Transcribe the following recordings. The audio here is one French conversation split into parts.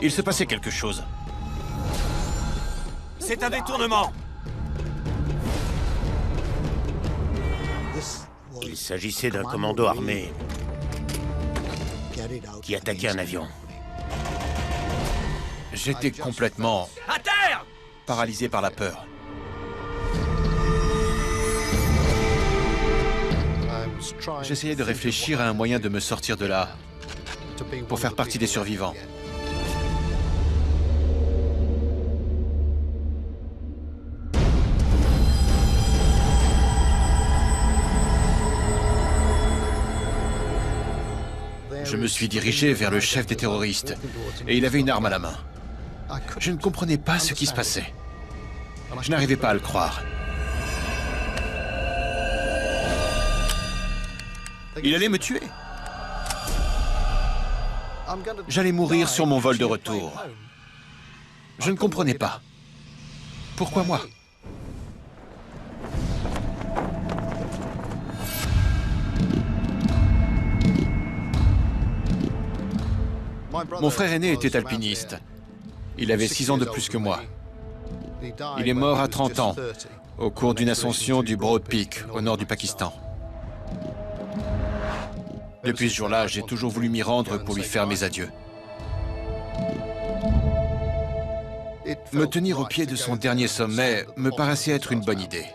Il se passait quelque chose. C'est un détournement. Il s'agissait d'un commando armé qui attaquait un avion. J'étais complètement À terre! paralysé par la peur. J'essayais de réfléchir à un moyen de me sortir de là, pour faire partie des survivants. Je me suis dirigé vers le chef des terroristes, et il avait une arme à la main. Je ne comprenais pas ce qui se passait. Je n'arrivais pas à le croire. Il allait me tuer. J'allais mourir sur mon vol de retour. Je ne comprenais pas. Pourquoi moi? Mon frère aîné était alpiniste. Il avait 6 ans de plus que moi. Il est mort à 30 ans, au cours d'une ascension du Broad Peak, au nord du Pakistan. Depuis ce jour-là, j'ai toujours voulu m'y rendre pour lui faire mes adieux. Me tenir au pied de son dernier sommet me paraissait être une bonne idée.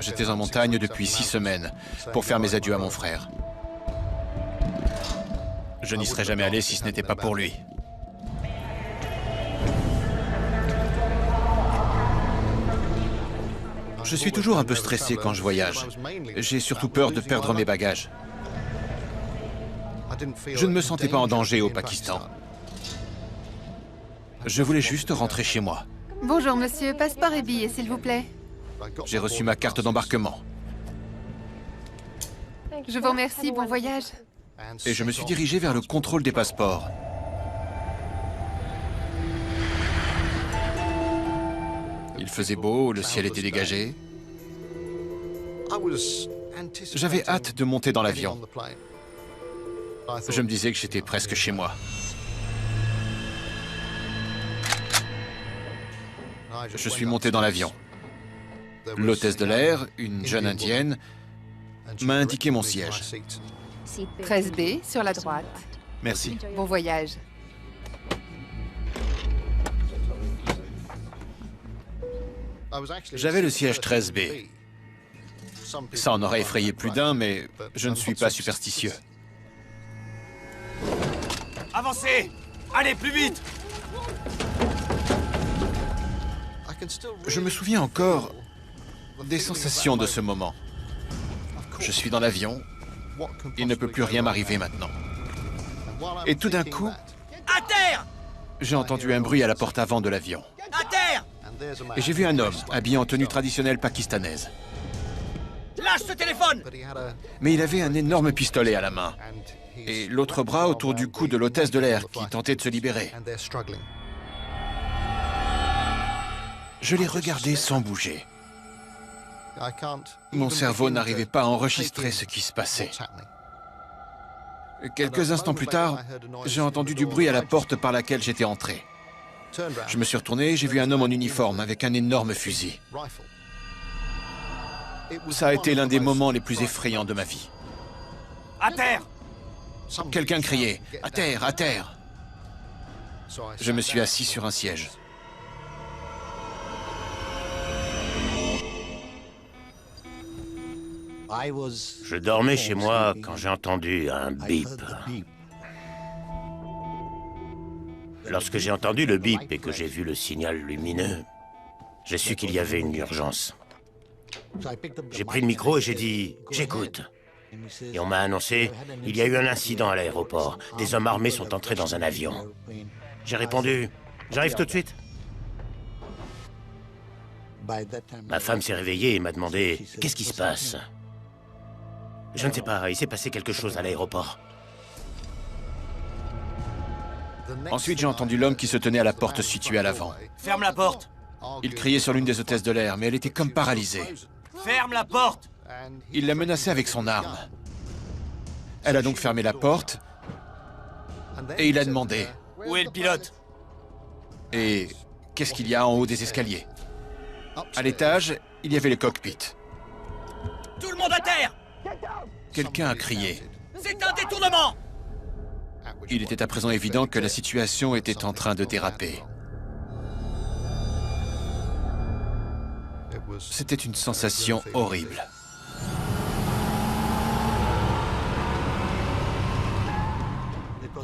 J'étais en montagne depuis 6 semaines pour faire mes adieux à mon frère. Je n'y serais jamais allé si ce n'était pas pour lui. Je suis toujours un peu stressé quand je voyage. J'ai surtout peur de perdre mes bagages. Je ne me sentais pas en danger au Pakistan. Je voulais juste rentrer chez moi. Bonjour monsieur, passeport et billets s'il vous plaît. J'ai reçu ma carte d'embarquement. Je vous remercie, bon voyage. Et je me suis dirigé vers le contrôle des passeports. Il faisait beau, le ciel était dégagé. J'avais hâte de monter dans l'avion. Je me disais que j'étais presque chez moi. Je suis monté dans l'avion. L'hôtesse de l'air, une jeune indienne, m'a indiqué mon siège. 13B sur la droite. Merci. Bon voyage. J'avais le siège 13B. Ça en aurait effrayé plus d'un, mais je ne suis pas superstitieux. Avancez! Allez, plus vite! Je me souviens encore des sensations de ce moment. Je suis dans l'avion, il ne peut plus rien m'arriver maintenant. Et tout d'un coup, À terre! j'ai entendu un bruit à la porte avant de l'avion. À terre! Et j'ai vu un homme habillé en tenue traditionnelle pakistanaise. Lâche ce téléphone! Mais il avait un énorme pistolet à la main. Et l'autre bras autour du cou de l'hôtesse de l'air qui tentait de se libérer. Je l'ai regardé sans bouger. Mon cerveau n'arrivait pas à enregistrer ce qui se passait. Quelques instants plus tard, j'ai entendu du bruit à la porte par laquelle j'étais entré. Je me suis retourné et j'ai vu un homme en uniforme avec un énorme fusil. Ça a été l'un des moments les plus effrayants de ma vie. À terre! Quelqu'un criait « À terre, à terre !» Je me suis assis sur un siège. Je dormais chez moi quand j'ai entendu un bip. Lorsque j'ai entendu le bip et que j'ai vu le signal lumineux, j'ai su qu'il y avait une urgence. J'ai pris le micro et j'ai dit « J'écoute ». Et on m'a annoncé « Il y a eu un incident à l'aéroport. Des hommes armés sont entrés dans un avion. » J'ai répondu « J'arrive tout de suite ». Ma femme s'est réveillée et m'a demandé « Qu'est-ce qui se passe ?» Je ne sais pas, il s'est passé quelque chose à l'aéroport. Ensuite, j'ai entendu l'homme qui se tenait à la porte située à l'avant. Ferme la porte! Il criait sur l'une des hôtesses de l'air, mais elle était comme paralysée. Ferme la porte! Il l'a menacée avec son arme. Elle a donc fermé la porte et il a demandé « Où est le pilote ?» « Et qu'est-ce qu'il y a en haut des escaliers ?» À l'étage, il y avait le cockpit. « Tout le monde à terre !» Quelqu'un a crié. « C'est un détournement !» Il était à présent évident que la situation était en train de déraper. C'était une sensation horrible.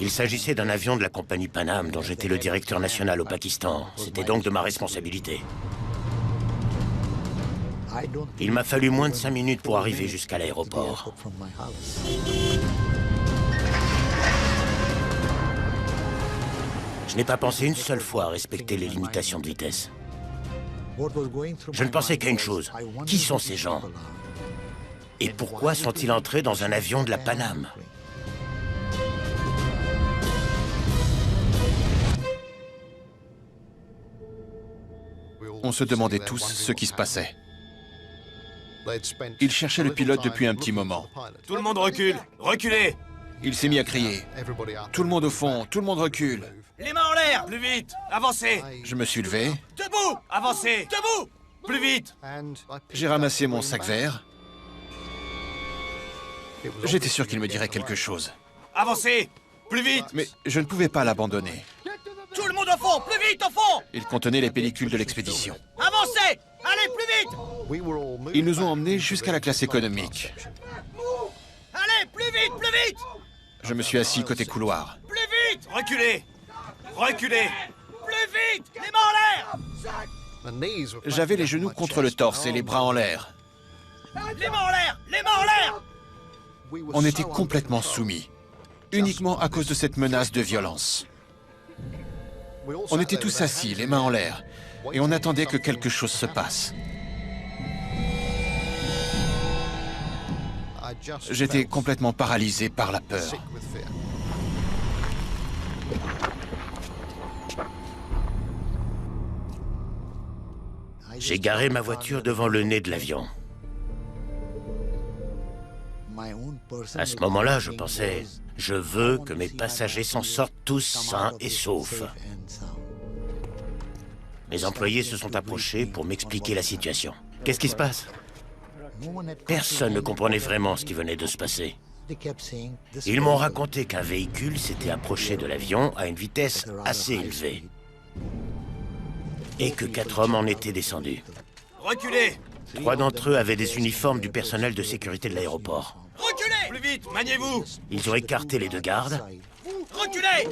Il s'agissait d'un avion de la compagnie Pan Am dont j'étais le directeur national au Pakistan. C'était donc de ma responsabilité. Il m'a fallu moins de 5 minutes pour arriver jusqu'à l'aéroport. Je n'ai pas pensé une seule fois à respecter les limitations de vitesse. Je ne pensais qu'à une chose. Qui sont ces gens? Et pourquoi sont-ils entrés dans un avion de la Pan Am? On se demandait tous ce qui se passait. Il cherchait le pilote depuis un petit moment. « Tout le monde recule! Reculez !» Il s'est mis à crier. « Tout le monde au fond, tout le monde recule !» Les mains en l'air! Plus vite! Avancez! Je me suis levé, Debout! Avancez! Debout! Plus vite! j'ai ramassé mon sac vert. J'étais sûr qu'il me dirait quelque chose. Avancez! Plus vite! Mais je ne pouvais pas l'abandonner. Tout le monde au fond! Plus vite, au fond! Il contenait les pellicules de l'expédition. Avancez! Allez, plus vite! Ils nous ont emmenés jusqu'à la classe économique. Allez, plus vite, plus vite! Je me suis assis côté couloir. Plus vite! Reculez! Reculez! Plus vite! Les mains en l'air! J'avais les genoux contre le torse et les bras en l'air. Les mains en l'air! Les mains en l'air! On était complètement soumis, uniquement à cause de cette menace de violence. On était tous assis, les mains en l'air, et on attendait que quelque chose se passe. J'étais complètement paralysé par la peur. J'ai garé ma voiture devant le nez de l'avion. À ce moment-là, je pensais, je veux que mes passagers s'en sortent tous sains et saufs. Mes employés se sont approchés pour m'expliquer la situation. Qu'est-ce qui se passe? Personne ne comprenait vraiment ce qui venait de se passer. Ils m'ont raconté qu'un véhicule s'était approché de l'avion à une vitesse assez élevée. Et que 4 hommes en étaient descendus. Reculez! 3 d'entre eux avaient des uniformes du personnel de sécurité de l'aéroport. Reculez! Plus vite! Maniez-vous! Ils ont écarté les 2 gardes Reculez!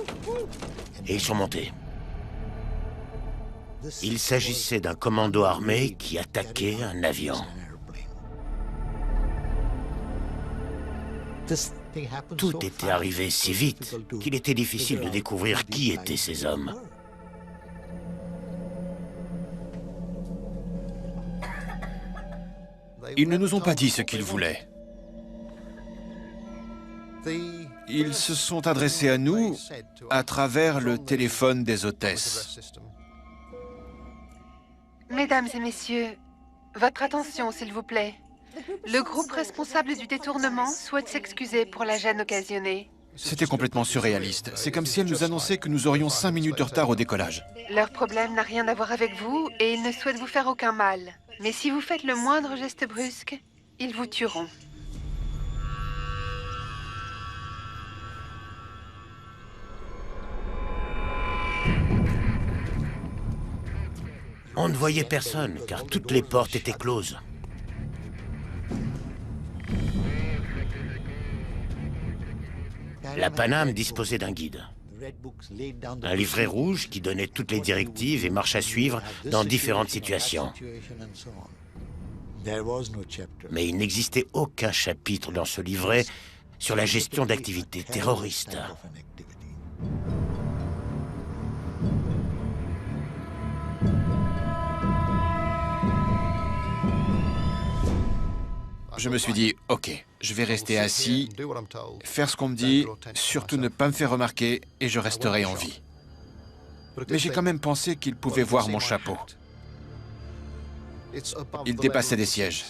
et ils sont montés. Il s'agissait d'un commando armé qui attaquait un avion. Tout était arrivé si vite qu'il était difficile de découvrir qui étaient ces hommes. Ils ne nous ont pas dit ce qu'ils voulaient. Ils se sont adressés à nous à travers le téléphone des hôtesses. Mesdames et messieurs, votre attention, s'il vous plaît. Le groupe responsable du détournement souhaite s'excuser pour la gêne occasionnée. C'était complètement surréaliste. C'est comme si elles nous annonçaient que nous aurions 5 minutes de retard au décollage. Leur problème n'a rien à voir avec vous et ils ne souhaitent vous faire aucun mal. Mais si vous faites le moindre geste brusque, ils vous tueront. On ne voyait personne, car toutes les portes étaient closes. La Pan Am disposait d'un guide. Un livret rouge qui donnait toutes les directives et marches à suivre dans différentes situations. Mais il n'existait aucun chapitre dans ce livret sur la gestion d'activités terroristes. Je me suis dit, ok, je vais rester assis, faire ce qu'on me dit, surtout ne pas me faire remarquer et je resterai en vie. Mais j'ai quand même pensé qu'ils pouvaient voir mon chapeau. Il dépassait des sièges.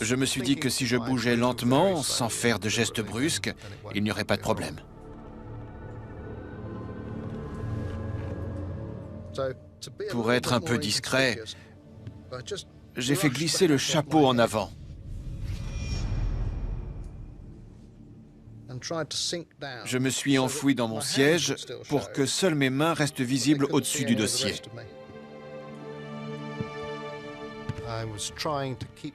Je me suis dit que si je bougeais lentement, sans faire de gestes brusques, il n'y aurait pas de problème. Pour être un peu discret, j'ai fait glisser le chapeau en avant. Je me suis enfoui dans mon siège pour que seules mes mains restent visibles au-dessus du dossier.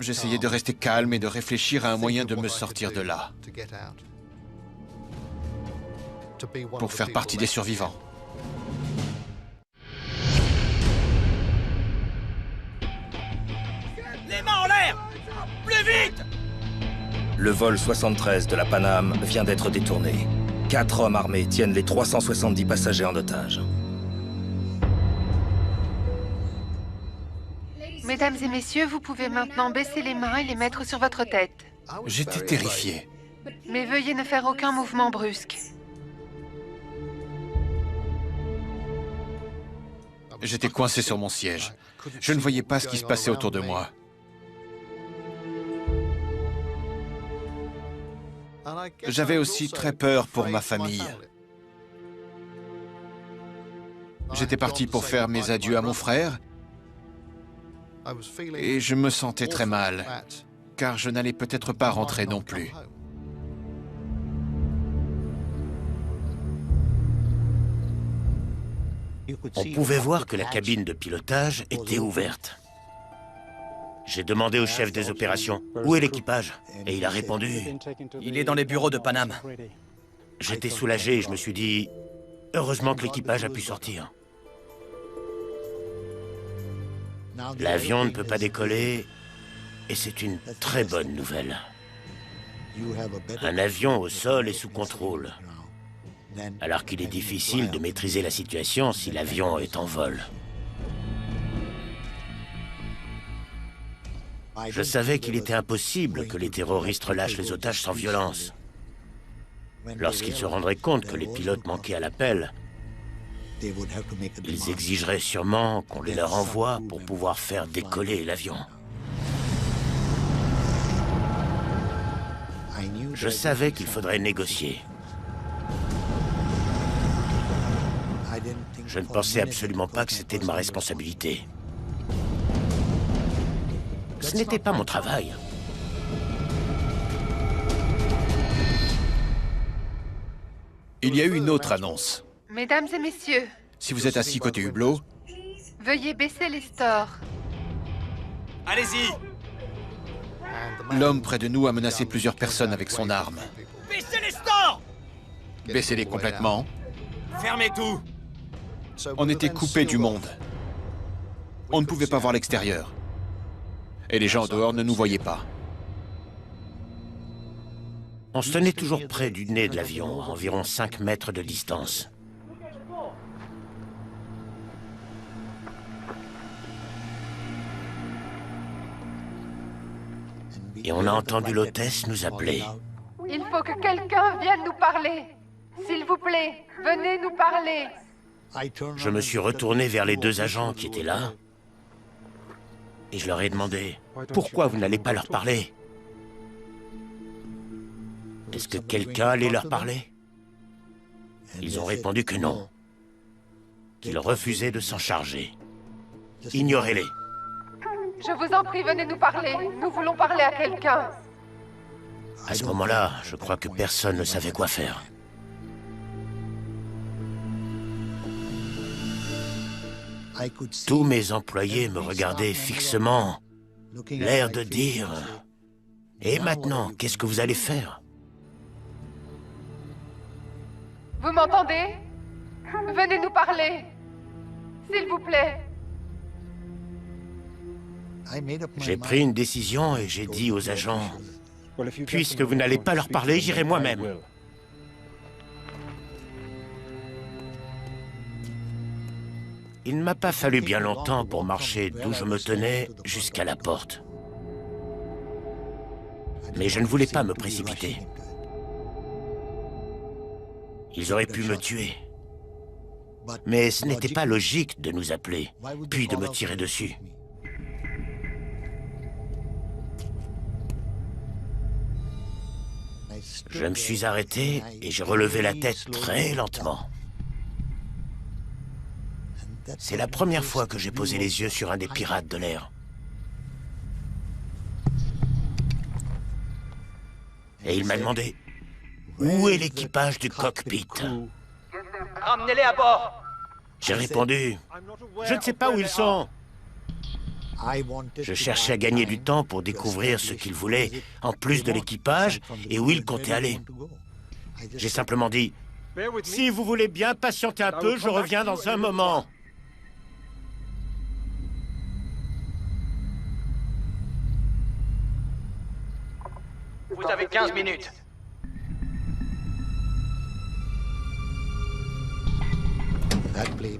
J'essayais de rester calme et de réfléchir à un moyen de me sortir de là, pour faire partie des survivants. Les mains en l'air! Plus vite! Le vol 73 de la Paname vient d'être détourné. 4 hommes armés tiennent les 370 passagers en otage. Mesdames et messieurs, vous pouvez maintenant baisser les mains et les mettre sur votre tête. J'étais terrifié. Mais veuillez ne faire aucun mouvement brusque. J'étais coincé sur mon siège. Je ne voyais pas ce qui se passait autour de moi. J'avais aussi très peur pour ma famille. J'étais parti pour faire mes adieux à mon frère et je me sentais très mal, car je n'allais peut-être pas rentrer non plus. On pouvait voir que la cabine de pilotage était ouverte. J'ai demandé au chef des opérations, où est l'équipage? Et il a répondu, Il est dans les bureaux de Paname. j'étais soulagé et je me suis dit, heureusement que l'équipage a pu sortir. L'avion ne peut pas décoller et c'est une très bonne nouvelle. Un avion au sol est sous contrôle, alors qu'il est difficile de maîtriser la situation si l'avion est en vol. Je savais qu'il était impossible que les terroristes relâchent les otages sans violence. Lorsqu'ils se rendraient compte que les pilotes manquaient à l'appel, ils exigeraient sûrement qu'on les leur envoie pour pouvoir faire décoller l'avion. Je savais qu'il faudrait négocier. Je ne pensais absolument pas que c'était de ma responsabilité. Ce n'était pas mon travail. Il y a eu une autre annonce. Mesdames et messieurs, Si vous êtes assis côté hublot, veuillez baisser les stores. Allez-y! l'homme près de nous a menacé plusieurs personnes avec son arme. Baissez les stores! Baissez-les complètement. Fermez tout! On était coupés du monde. On ne pouvait pas voir l'extérieur. Et les gens dehors ne nous voyaient pas. On se tenait toujours près du nez de l'avion, à environ 5 mètres de distance. Et on a entendu l'hôtesse nous appeler. Il faut que quelqu'un vienne nous parler. S'il vous plaît, venez nous parler. Je me suis retourné vers les 2 agents qui étaient là. Et je leur ai demandé, pourquoi vous n'allez pas leur parler? Est-ce que quelqu'un allait leur parler? Ils ont répondu que non, qu'ils refusaient de s'en charger. Ignorez-les. Je vous en prie, venez nous parler. Nous voulons parler à quelqu'un. À ce moment-là, je crois que personne ne savait quoi faire. Tous mes employés me regardaient fixement, l'air de dire « Et maintenant, qu'est-ce que vous allez faire ?» Vous m'entendez? Venez nous parler. S'il vous plaît. J'ai pris une décision et j'ai dit aux agents « Puisque vous n'allez pas leur parler, j'irai moi-même. » Il ne m'a pas fallu bien longtemps pour marcher d'où je me tenais jusqu'à la porte. Mais je ne voulais pas me précipiter. Ils auraient pu me tuer. Mais ce n'était pas logique de nous appeler, puis de me tirer dessus. Je me suis arrêté et j'ai relevé la tête très lentement. C'est la première fois que j'ai posé les yeux sur un des pirates de l'air. Et il m'a demandé, où est l'équipage du cockpit? Ramenez-les à bord! J'ai répondu, je ne sais pas où ils sont. Je cherchais à gagner du temps pour découvrir ce qu'ils voulaient, en plus de l'équipage, et où ils comptaient aller. J'ai simplement dit, si vous voulez bien patienter un peu, je reviens dans un moment. Vous avez 15 minutes.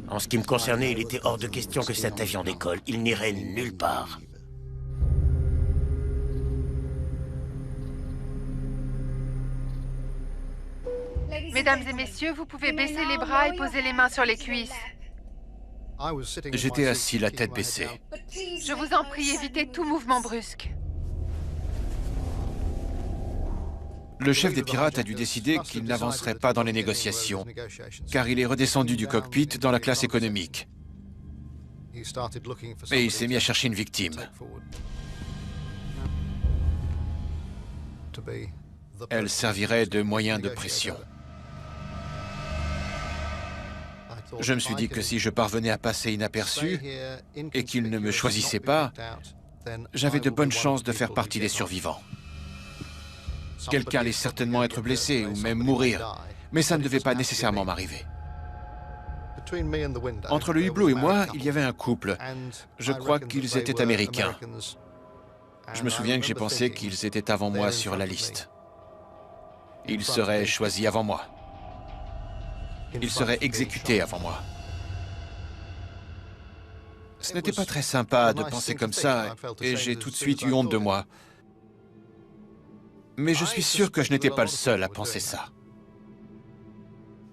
En ce qui me concernait, il était hors de question que cet avion décolle. Il n'irait nulle part. Mesdames et messieurs, vous pouvez baisser les bras et poser les mains sur les cuisses. J'étais assis, la tête baissée. Je vous en prie, évitez tout mouvement brusque. Le chef des pirates a dû décider qu'il n'avancerait pas dans les négociations, car il est redescendu du cockpit dans la classe économique. Et il s'est mis à chercher une victime. Elle servirait de moyen de pression. Je me suis dit que si je parvenais à passer inaperçu et qu'il ne me choisissait pas, j'avais de bonnes chances de faire partie des survivants. Quelqu'un allait certainement être blessé ou même mourir, mais ça ne devait pas nécessairement m'arriver. Entre le hublot et moi, il y avait un couple. Je crois qu'ils étaient américains. Je me souviens que j'ai pensé qu'ils étaient avant moi sur la liste. Ils seraient choisis avant moi. Ils seraient exécutés avant moi. Ce n'était pas très sympa de penser comme ça, et j'ai tout de suite eu honte de moi. Mais je suis sûr que je n'étais pas le seul à penser ça.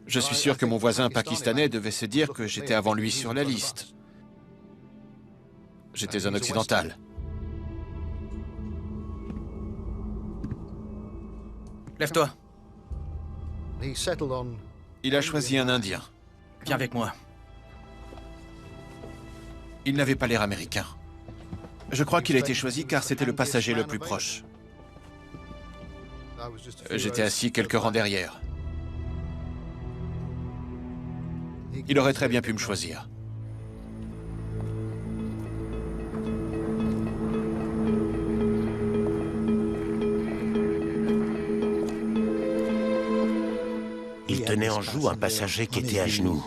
Je suis sûr que mon voisin pakistanais devait se dire que j'étais avant lui sur la liste. J'étais un occidental. Lève-toi. Il a choisi un Indien. Viens avec moi. Il n'avait pas l'air américain. Je crois qu'il a été choisi car c'était le passager le plus proche. J'étais assis quelques rangs derrière. Il aurait très bien pu me choisir. Il tenait en joue un passager qui était à genoux.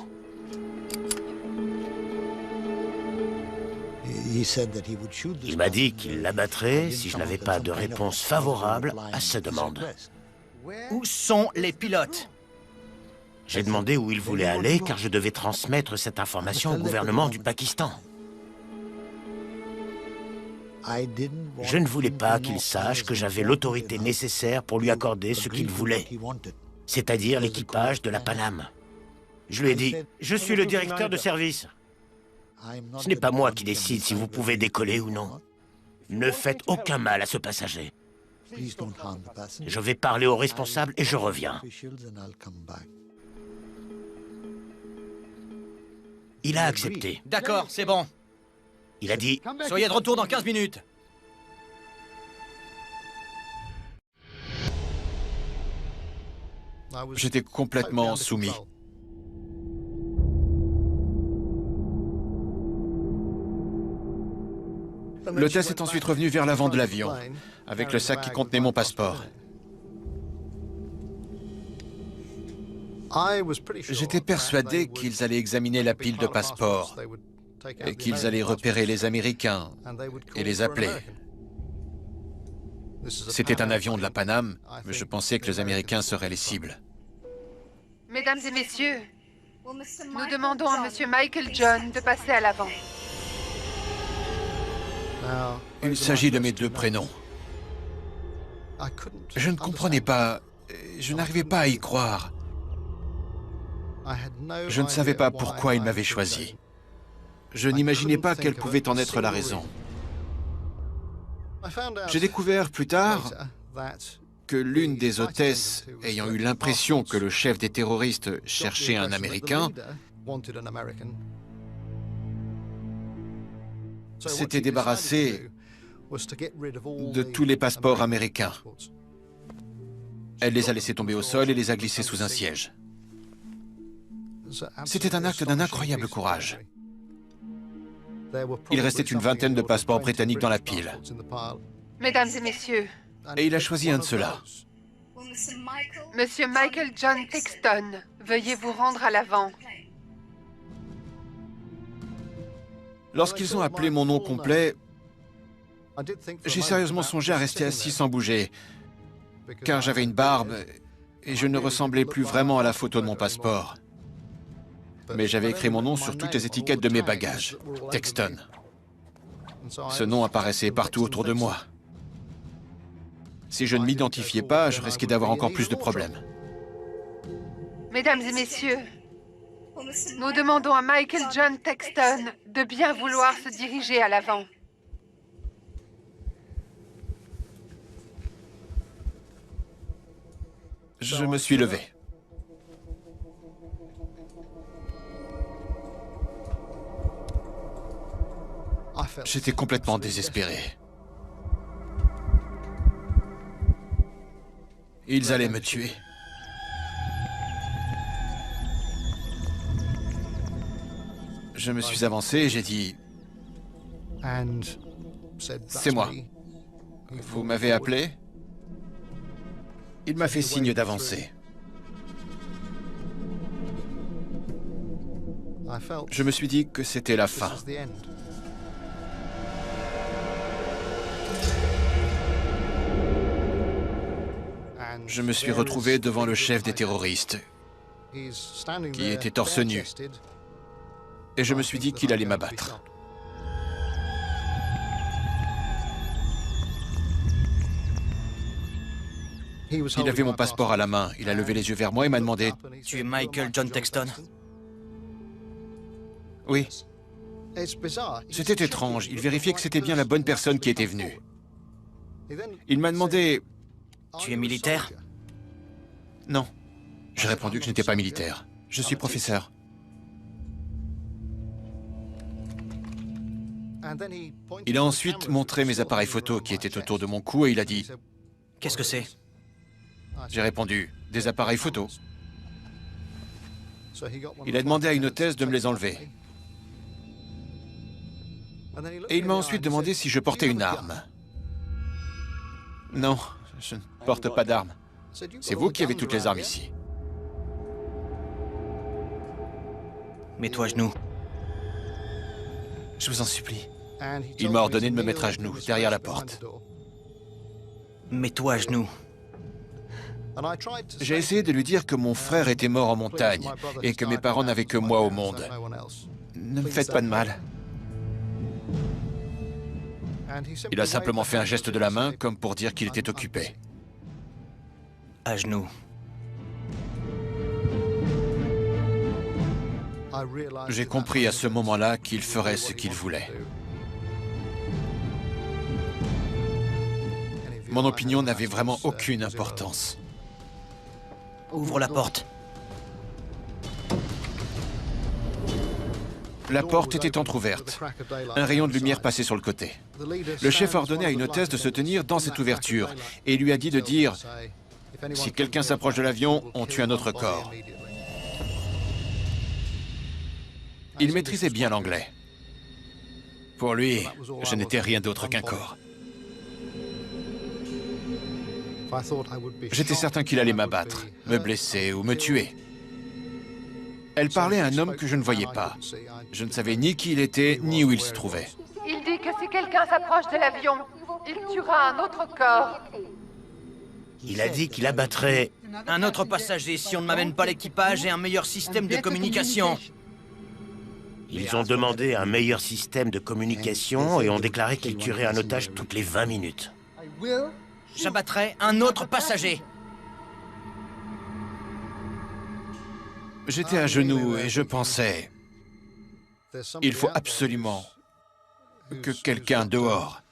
Il m'a dit qu'il l'abattrait si je n'avais pas de réponse favorable à sa demande. Où sont les pilotes? J'ai demandé où il voulait aller car je devais transmettre cette information au gouvernement du Pakistan. Je ne voulais pas qu'il sache que j'avais l'autorité nécessaire pour lui accorder ce qu'il voulait, c'est-à-dire l'équipage de la Paname. Je lui ai dit, je suis le directeur de service. Ce n'est pas moi qui décide si vous pouvez décoller ou non. Ne faites aucun mal à ce passager. Je vais parler aux responsables et je reviens. Il a accepté. D'accord, c'est bon. Il a dit, Soyez de retour dans 15 minutes. J'étais complètement soumis. L'hôtesse est ensuite revenue vers l'avant de l'avion, avec le sac qui contenait mon passeport. J'étais persuadé qu'ils allaient examiner la pile de passeports et qu'ils allaient repérer les Américains et les appeler. C'était un avion de la Paname, mais je pensais que les Américains seraient les cibles. Mesdames et messieurs, nous demandons à Monsieur Michael John de passer à l'avant. Il s'agit de mes deux prénoms. Je ne comprenais pas, je n'arrivais pas à y croire. Je ne savais pas pourquoi il m'avait choisi. Je n'imaginais pas quelle pouvait en être la raison. J'ai découvert plus tard que l'une des hôtesses, ayant eu l'impression que le chef des terroristes cherchait un Américain, s'était débarrassée de tous les passeports américains. Elle les a laissés tomber au sol et les a glissés sous un siège. C'était un acte d'un incroyable courage. Il restait une vingtaine de passeports britanniques dans la pile. Mesdames et messieurs, Et il a choisi un de ceux-là. Monsieur Michael John Texton, veuillez vous rendre à l'avant. Lorsqu'ils ont appelé mon nom complet, j'ai sérieusement songé à rester assis sans bouger, car j'avais une barbe et je ne ressemblais plus vraiment à la photo de mon passeport. Mais j'avais écrit mon nom sur toutes les étiquettes de mes bagages, Texton. Ce nom apparaissait partout autour de moi. Si je ne m'identifiais pas, je risquais d'avoir encore plus de problèmes. Mesdames et messieurs, nous demandons à Michael John Texton de bien vouloir se diriger à l'avant. Je me suis levé. J'étais complètement désespéré. Ils allaient me tuer. Je me suis avancé et j'ai dit « C'est moi. Vous m'avez appelé ?» Il m'a fait signe d'avancer. Je me suis dit que c'était la fin. Je me suis retrouvé devant le chef des terroristes, qui était torse nu, et je me suis dit qu'il allait m'abattre. Il avait mon passeport à la main, il a levé les yeux vers moi et m'a demandé « Tu es Michael John Texton? Oui. C'était étrange, il vérifiait que c'était bien la bonne personne qui était venue. Il m'a demandé « Tu es militaire? Non. » J'ai répondu que je n'étais pas militaire. Je suis professeur. Il a ensuite montré mes appareils photo qui étaient autour de mon cou et il a dit « Qu'est-ce que c'est? J'ai répondu « Des appareils photo. » Il a demandé à une hôtesse de me les enlever. Et il m'a ensuite demandé si je portais une arme. Non, je ne porte pas d'arme. C'est vous qui avez toutes les armes ici. Mets-toi à genoux. Je vous en supplie. Il m'a ordonné de me mettre à genoux, derrière la porte. Mets-toi à genoux. J'ai essayé de lui dire que mon frère était mort en montagne et que mes parents n'avaient que moi au monde. Ne me faites pas de mal. Il a simplement fait un geste de la main, comme pour dire qu'il était occupé. À genoux. J'ai compris à ce moment-là qu'il ferait ce qu'il voulait. Mon opinion n'avait vraiment aucune importance. Ouvre la porte. La porte était entr'ouverte. Un rayon de lumière passait sur le côté. Le chef a ordonné à une hôtesse de se tenir dans cette ouverture et lui a dit de dire « Si quelqu'un s'approche de l'avion, on tue un autre corps ». Il maîtrisait bien l'anglais. Pour lui, je n'étais rien d'autre qu'un corps. J'étais certain qu'il allait m'abattre, me blesser ou me tuer. Elle parlait à un homme que je ne voyais pas. Je ne savais ni qui il était, ni où il se trouvait. Il dit que si quelqu'un s'approche de l'avion, il tuera un autre corps. Il a dit qu'il abattrait... Un autre passager si on ne m'amène pas l'équipage et un meilleur système de communication. Ils ont demandé un meilleur système de communication et ont déclaré qu'ils tueraient un otage toutes les 20 minutes. J'abattrai un autre passager. J'étais à genoux et je pensais... Il faut absolument que quelqu'un dehors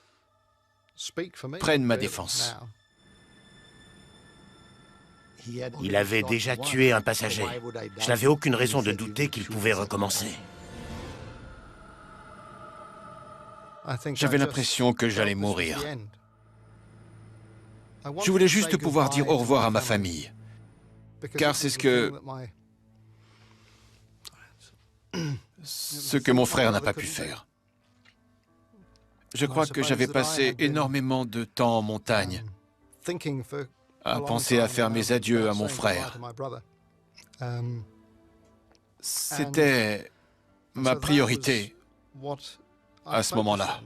prenne ma défense. Il avait déjà tué un passager. Je n'avais aucune raison de douter qu'il pouvait recommencer. J'avais l'impression que j'allais mourir. Je voulais juste pouvoir dire au revoir à ma famille, car c'est ce que mon frère n'a pas pu faire. Je crois que j'avais passé énormément de temps en montagne, à penser à faire mes adieux à mon frère. C'était ma priorité à ce moment-là.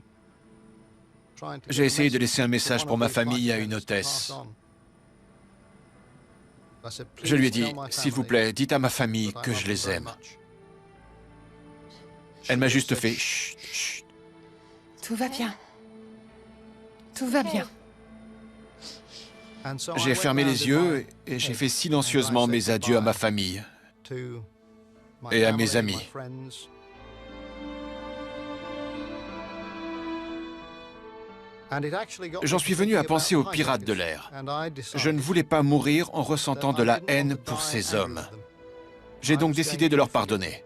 J'ai essayé de laisser un message pour ma famille à une hôtesse. Je lui ai dit, s'il vous plaît, dites à ma famille que je les aime. Elle m'a juste fait chut, chut. Tout va bien. Tout va bien. J'ai fermé les yeux et j'ai fait silencieusement mes adieux à ma famille et à mes amis. J'en suis venu à penser aux pirates de l'air. Je ne voulais pas mourir en ressentant de la haine pour ces hommes. J'ai donc décidé de leur pardonner.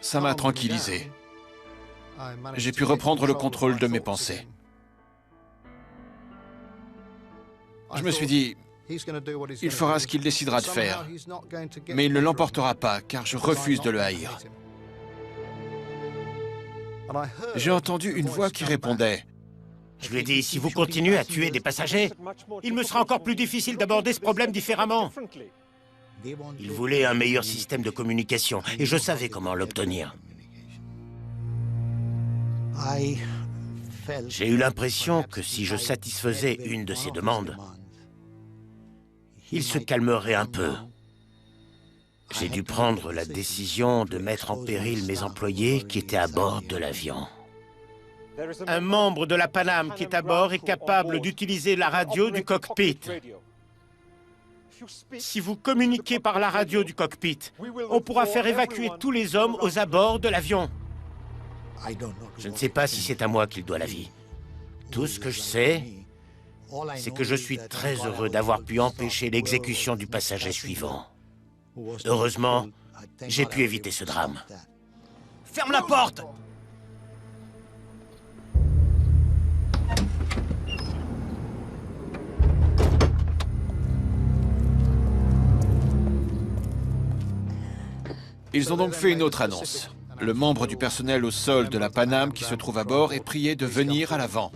Ça m'a tranquillisé. J'ai pu reprendre le contrôle de mes pensées. Je me suis dit, il fera ce qu'il décidera de faire, mais il ne l'emportera pas, car je refuse de le haïr. J'ai entendu une voix qui répondait. Je lui ai dit, si vous continuez à tuer des passagers, il me sera encore plus difficile d'aborder ce problème différemment. Il voulait un meilleur système de communication, et je savais comment l'obtenir. J'ai eu l'impression que si je satisfaisais une de ses demandes, il se calmerait un peu. J'ai dû prendre la décision de mettre en péril mes employés qui étaient à bord de l'avion. Un membre de la Paname qui est à bord est capable d'utiliser la radio du cockpit. Si vous communiquez par la radio du cockpit, on pourra faire évacuer tous les hommes aux abords de l'avion. Je ne sais pas si c'est à moi qu'il doit la vie. Tout ce que je sais, c'est que je suis très heureux d'avoir pu empêcher l'exécution du passager suivant. Heureusement, j'ai pu éviter ce drame. Ferme la porte! Ils ont donc fait une autre annonce. Le membre du personnel au sol de la Paname qui se trouve à bord est prié de venir à l'avant.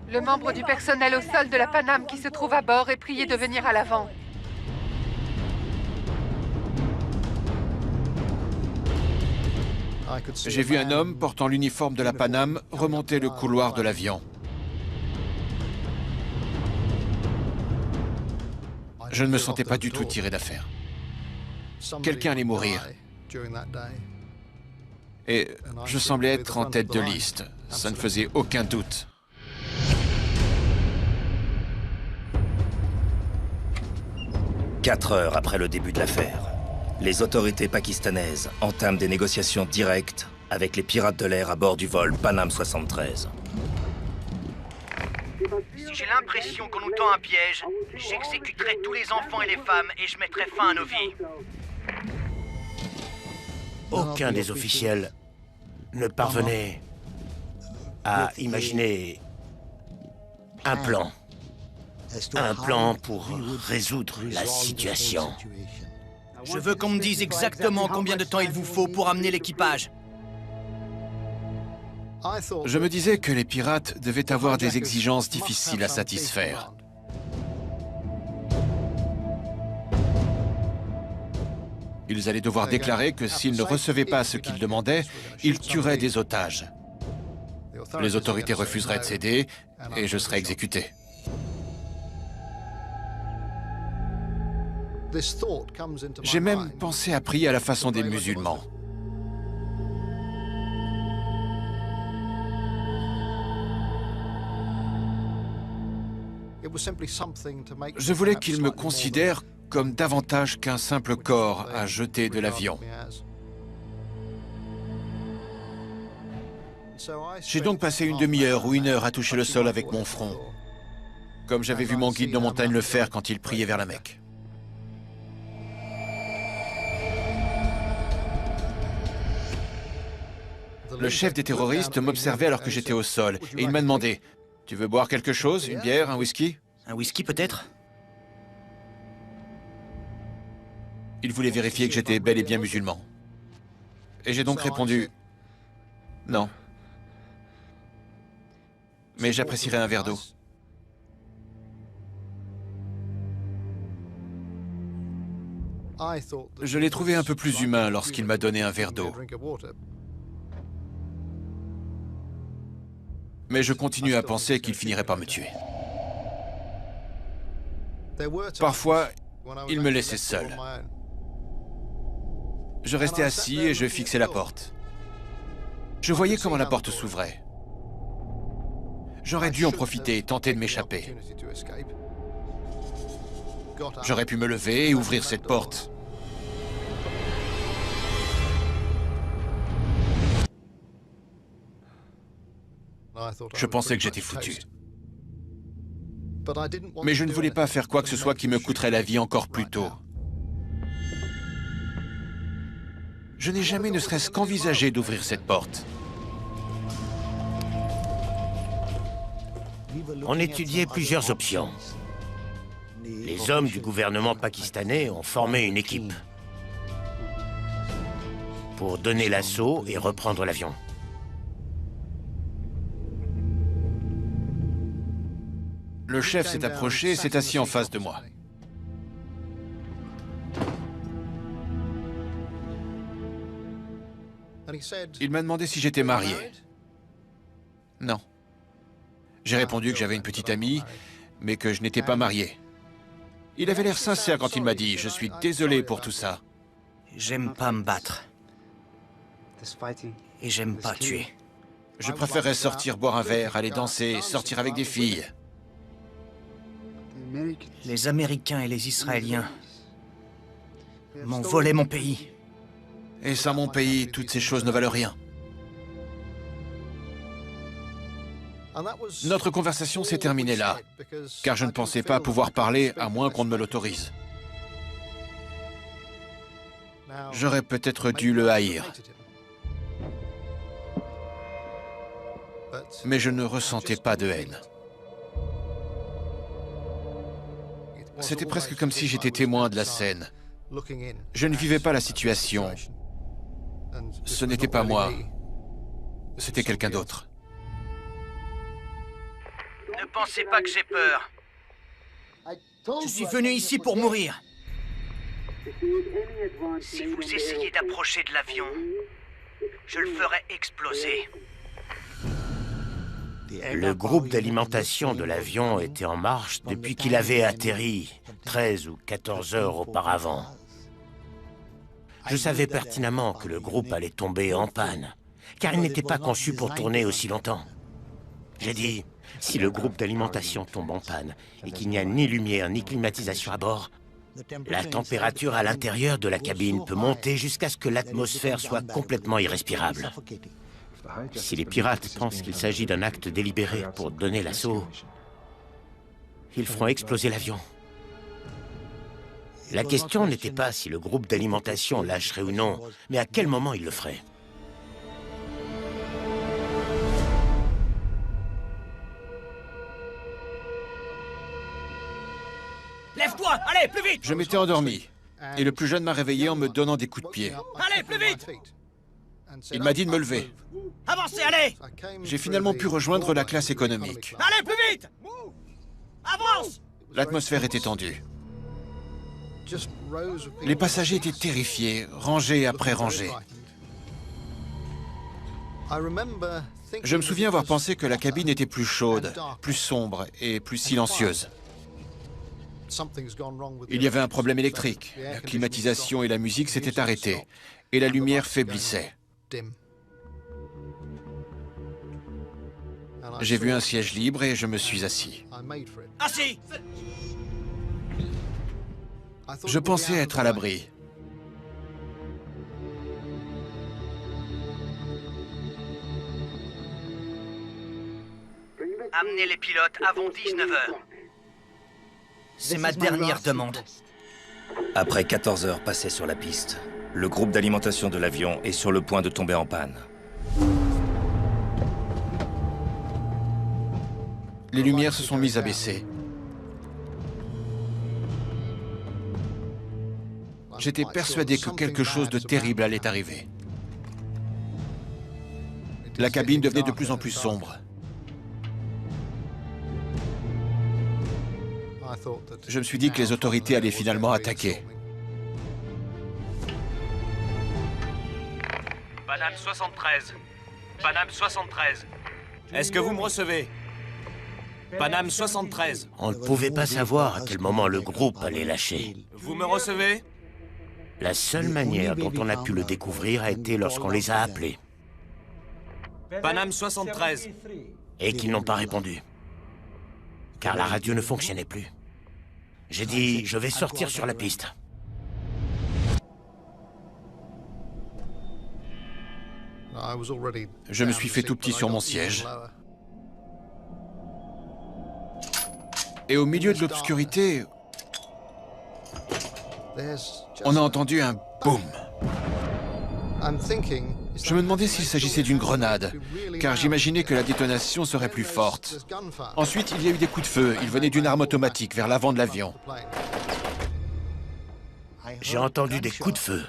Le membre du personnel au sol de la Paname qui se trouve à bord est prié de venir à l'avant. J'ai vu un homme portant l'uniforme de la Paname remonter le couloir de l'avion. Je ne me sentais pas du tout tiré d'affaire. Quelqu'un allait mourir. Et je semblais être en tête de liste. Ça ne faisait aucun doute. Quatre heures après le début de l'affaire, les autorités pakistanaises entament des négociations directes avec les pirates de l'air à bord du vol Paname 73. Si j'ai l'impression qu'on nous tend un piège, j'exécuterai tous les enfants et les femmes et je mettrai fin à nos vies. Aucun des officiels ne parvenait à imaginer un plan. Un plan pour résoudre la situation. Je veux qu'on me dise exactement combien de temps il vous faut pour amener l'équipage. Je me disais que les pirates devaient avoir des exigences difficiles à satisfaire. Ils allaient devoir déclarer que s'ils ne recevaient pas ce qu'ils demandaient, ils tueraient des otages. Les autorités refuseraient de céder et je serais exécuté. J'ai même pensé à prier à la façon des musulmans. Je voulais qu'ils me considèrent comme davantage qu'un simple corps à jeter de l'avion. J'ai donc passé une demi-heure ou une heure à toucher le sol avec mon front, comme j'avais vu mon guide de montagne le faire quand il priait vers la Mecque. Le chef des terroristes m'observait alors que j'étais au sol, et il m'a demandé « Tu veux boire quelque chose? Une bière? Un whisky ?» Un whisky peut-être? Il voulait vérifier que j'étais bel et bien musulman. Et j'ai donc répondu « Non. Mais j'apprécierais un verre d'eau. » Je l'ai trouvé un peu plus humain lorsqu'il m'a donné un verre d'eau. Mais je continue à penser qu'il finirait par me tuer. Parfois, il me laissait seul. Je restais assis et je fixais la porte. Je voyais comment la porte s'ouvrait. J'aurais dû en profiter et tenter de m'échapper. J'aurais pu me lever et ouvrir cette porte. Je pensais que j'étais foutu. Mais je ne voulais pas faire quoi que ce soit qui me coûterait la vie encore plus tôt. Je n'ai jamais ne serait-ce qu'envisagé d'ouvrir cette porte. On étudiait plusieurs options. Les hommes du gouvernement pakistanais ont formé une équipe pour donner l'assaut et reprendre l'avion. Le chef s'est approché et s'est assis en face de moi. Il m'a demandé si j'étais marié. Non. J'ai répondu que j'avais une petite amie, mais que je n'étais pas marié. Il avait l'air sincère quand il m'a dit « Je suis désolé pour tout ça. J'aime pas me battre. Et j'aime pas tuer. Je préférerais sortir boire un verre, aller danser, sortir avec des filles. » Les Américains et les Israéliens m'ont volé mon pays. Et sans mon pays, toutes ces choses ne valent rien. Notre conversation s'est terminée là, car je ne pensais pas pouvoir parler à moins qu'on ne me l'autorise. J'aurais peut-être dû le haïr. Mais je ne ressentais pas de haine. C'était presque comme si j'étais témoin de la scène. Je ne vivais pas la situation. Ce n'était pas moi. C'était quelqu'un d'autre. Ne pensez pas que j'ai peur. Je suis venu ici pour mourir. Si vous essayez d'approcher de l'avion, je le ferai exploser. Le groupe d'alimentation de l'avion était en marche depuis qu'il avait atterri 13 ou 14 heures auparavant. Je savais pertinemment que le groupe allait tomber en panne, car il n'était pas conçu pour tourner aussi longtemps. J'ai dit, si le groupe d'alimentation tombe en panne et qu'il n'y a ni lumière ni climatisation à bord, la température à l'intérieur de la cabine peut monter jusqu'à ce que l'atmosphère soit complètement irrespirable. Si les pirates pensent qu'il s'agit d'un acte délibéré pour donner l'assaut, ils feront exploser l'avion. La question n'était pas si le groupe d'alimentation lâcherait ou non, mais à quel moment il le ferait. Lève-toi! Allez, plus vite! Je m'étais endormi, et le plus jeune m'a réveillé en me donnant des coups de pied. Allez, plus vite! Il m'a dit de me lever. Avancez, allez! J'ai finalement pu rejoindre la classe économique. Allez, plus vite! Avance! L'atmosphère était tendue. Les passagers étaient terrifiés, rangée après rangée. Je me souviens avoir pensé que la cabine était plus chaude, plus sombre et plus silencieuse. Il y avait un problème électrique. La climatisation et la musique s'étaient arrêtées, et la lumière faiblissait. J'ai vu un siège libre et je me suis assis. Assis! Je pensais être à l'abri. amenez les pilotes avant 19h. C'est ma dernière demande. Après 14 heures passées sur la piste, le groupe d'alimentation de l'avion est sur le point de tomber en panne. Les lumières se sont mises à baisser. J'étais persuadé que quelque chose de terrible allait arriver. La cabine devenait de plus en plus sombre. Je me suis dit que les autorités allaient finalement attaquer. Paname 73. Paname 73. Est-ce que vous me recevez? Paname 73. On ne pouvait pas savoir à quel moment le groupe allait lâcher. Vous me recevez? La seule manière dont on a pu le découvrir a été lorsqu'on les a appelés. Paname 73. Et qu'ils n'ont pas répondu. Car la radio ne fonctionnait plus. J'ai dit, je vais sortir sur la piste. Je me suis fait tout petit sur mon siège. Et au milieu de l'obscurité, on a entendu un boum. Je me demandais s'il s'agissait d'une grenade, car j'imaginais que la détonation serait plus forte. Ensuite, il y a eu des coups de feu. Ils venaient d'une arme automatique vers l'avant de l'avion. J'ai entendu des coups de feu.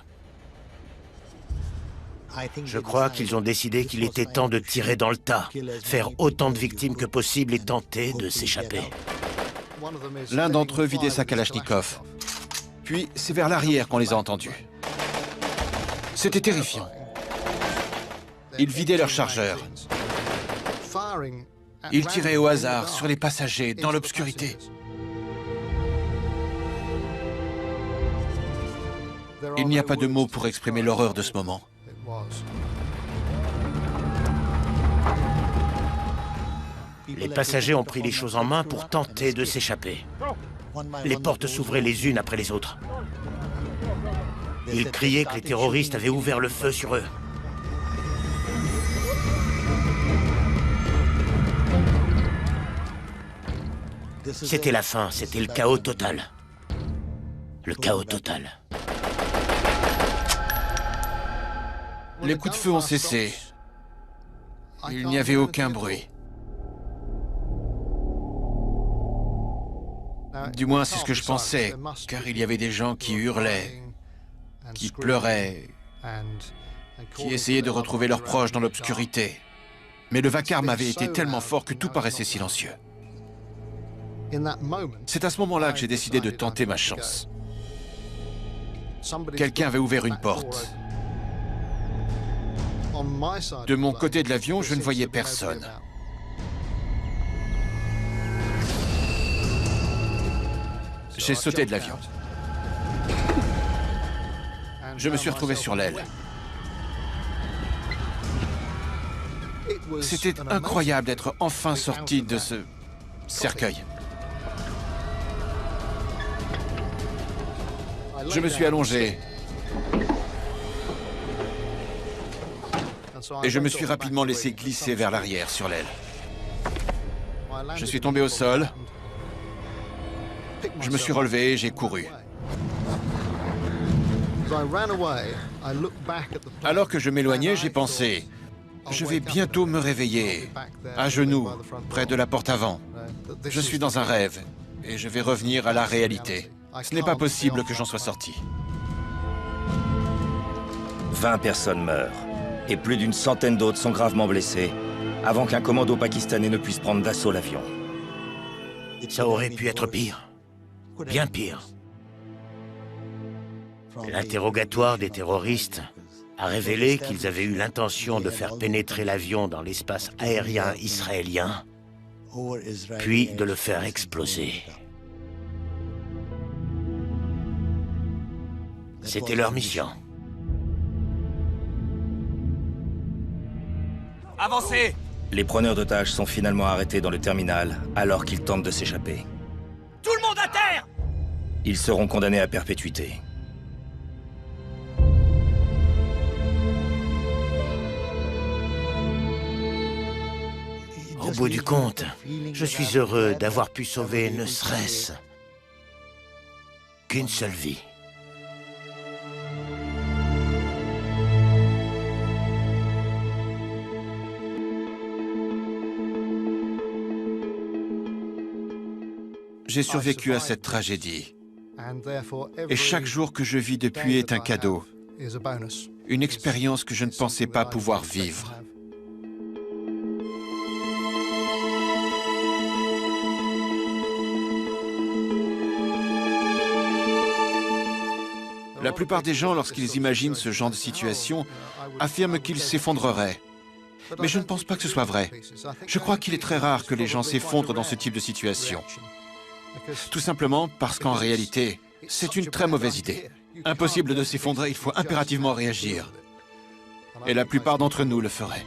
Je crois qu'ils ont décidé qu'il était temps de tirer dans le tas, faire autant de victimes que possible et tenter de s'échapper. L'un d'entre eux vidait sa Kalachnikov. Puis, c'est vers l'arrière qu'on les a entendus. C'était terrifiant. Ils vidaient leurs chargeurs. Ils tiraient au hasard sur les passagers, dans l'obscurité. Il n'y a pas de mots pour exprimer l'horreur de ce moment. Les passagers ont pris les choses en main pour tenter de s'échapper. Les portes s'ouvraient les unes après les autres. Ils criaient que les terroristes avaient ouvert le feu sur eux. C'était la fin, c'était le chaos total. Le chaos total. Les coups de feu ont cessé. Il n'y avait aucun bruit. Du moins, c'est ce que je pensais, car il y avait des gens qui hurlaient, qui pleuraient, qui essayaient de retrouver leurs proches dans l'obscurité. Mais le vacarme avait été tellement fort que tout paraissait silencieux. C'est à ce moment-là que j'ai décidé de tenter ma chance. Quelqu'un avait ouvert une porte. De mon côté de l'avion, je ne voyais personne. J'ai sauté de l'avion. Je me suis retrouvé sur l'aile. C'était incroyable d'être enfin sorti de ce cercueil. Je me suis allongé. Et je me suis rapidement laissé glisser vers l'arrière sur l'aile. Je suis tombé au sol. Je me suis relevé et j'ai couru. Alors que je m'éloignais, j'ai pensé, je vais bientôt me réveiller, à genoux, près de la porte avant. Je suis dans un rêve et je vais revenir à la réalité. Ce n'est pas possible que j'en sois sorti. 20 personnes meurent et plus d'une centaine d'autres sont gravement blessées avant qu'un commando pakistanais ne puisse prendre d'assaut l'avion. Ça aurait pu être pire. Bien pire. L'interrogatoire des terroristes a révélé qu'ils avaient eu l'intention de faire pénétrer l'avion dans l'espace aérien israélien, puis de le faire exploser. C'était leur mission. Avancez! Les preneurs d'otages sont finalement arrêtés dans le terminal alors qu'ils tentent de s'échapper. Tout le monde à terre! Ils seront condamnés à perpétuité. Au bout du compte, je suis heureux d'avoir pu sauver ne serait-ce qu'une seule vie. J'ai survécu à cette tragédie. Et chaque jour que je vis depuis est un cadeau. Une expérience que je ne pensais pas pouvoir vivre. La plupart des gens, lorsqu'ils imaginent ce genre de situation, affirment qu'ils s'effondreraient. Mais je ne pense pas que ce soit vrai. Je crois qu'il est très rare que les gens s'effondrent dans ce type de situation. Tout simplement parce qu'en réalité, c'est une très mauvaise idée. Impossible de s'effondrer, il faut impérativement réagir. Et la plupart d'entre nous le feraient.